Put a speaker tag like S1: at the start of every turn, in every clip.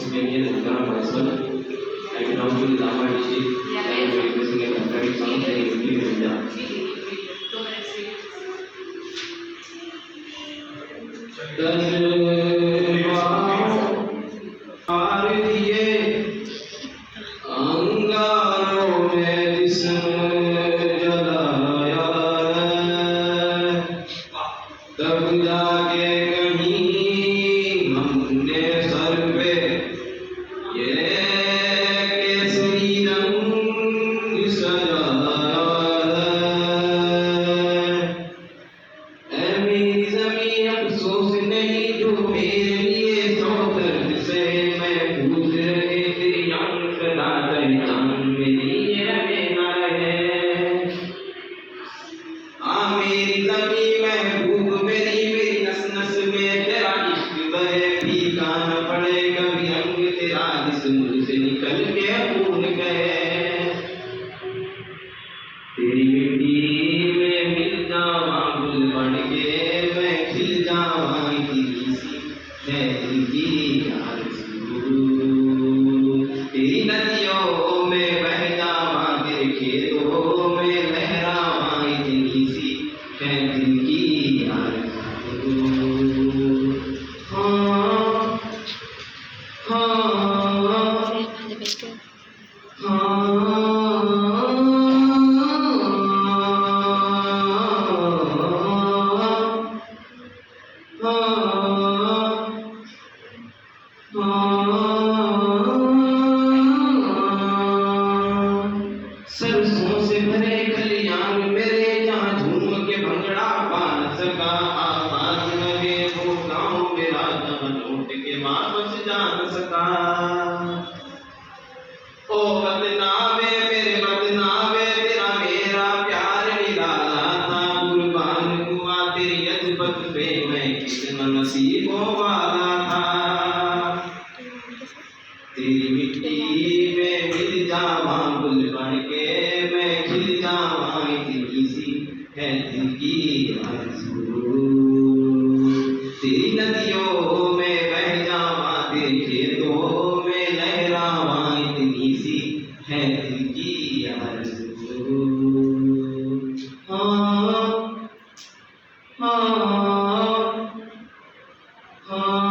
S1: Pennsylvania, Lugana, Mysore. I belong to the Dhamma district. I am witnessing a patriotic song and Muslim India. तब जाके कहीं हमने sir पे ये केसरी रंग सजाया है। मेरी ज़मीं अफसोस नहीं जो मेरे लिए सौ दर्द से मैं पूछ रहे तेरी आंख सदा पहचान मेरी ये रहना है। मेरी ज़मीं महबूब मेरी नस नस में तेरा इश्क बहे फीका न पड़े कभी रंग तेरा जिस मुँह से निकल के भूल गए। तेरी मिट्टी में मिल जावा गुल बन के मैं खिल जावा तेरी सी है दिल की आरज़ू। तेरी नदियों में बह जावा तेरे खेतों में लहरावा तेरी सी है दिल की आरज़ू। हाँ हाँ सरसों से भरे खलियान मेरे जहाँ झूम के भंगड़ा पा न सका आवाज लगे वो गाँव मेरा जहाँ लौट के वापस जा न सका। ओ बदनामे मेरे बदनामे तेरा मेरा प्यार निराला था कुर्बान हुआ तेरी अजबत पे मैं कितना नसीबों वाला था। तेरी मिट्टी में मिल जावा गुल बन के मैं खिल जावा तेरी सी है दिल की आरज़ू। तेरी नदियों में बह जावा तेरे खेतों में लहरावा इतनी सी है दिल की आरज़ू। हाँ हाँ हाँ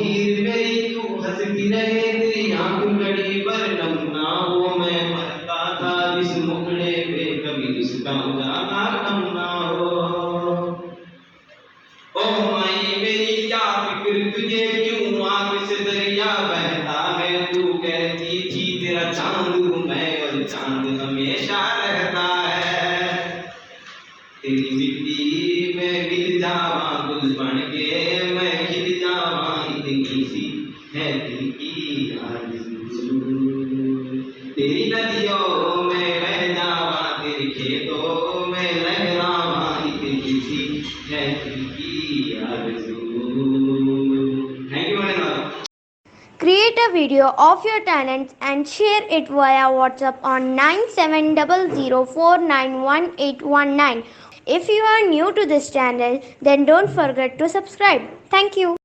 S1: हीर मेरी तू हंसती रहे तेरी आंख गड़ी पर नमना हो मैं मरता था जिस मुखड़े पे कभी रिश्ता उजाला कम ना हो। ओ माई मेरी क्या फिक्र तुझे क्यों आग से दरिया बहता है तू कहती थी तेरा चांद हूँ मैं और चांद हमेशा रहता है। तेरी मिट्टी में मिल जावा गुल बन के मैं खिल जावा इतनी सी है दिल की आरज़ू। तेरी नदियों में बह जावा तेरे खेतों में लहरावा इतनी सी है दिल की आरज़ू। Thank you madam.
S2: Create a video of your talents and share it via WhatsApp on 9700491819. If you are new to this channel, then don't forget to subscribe. Thank you.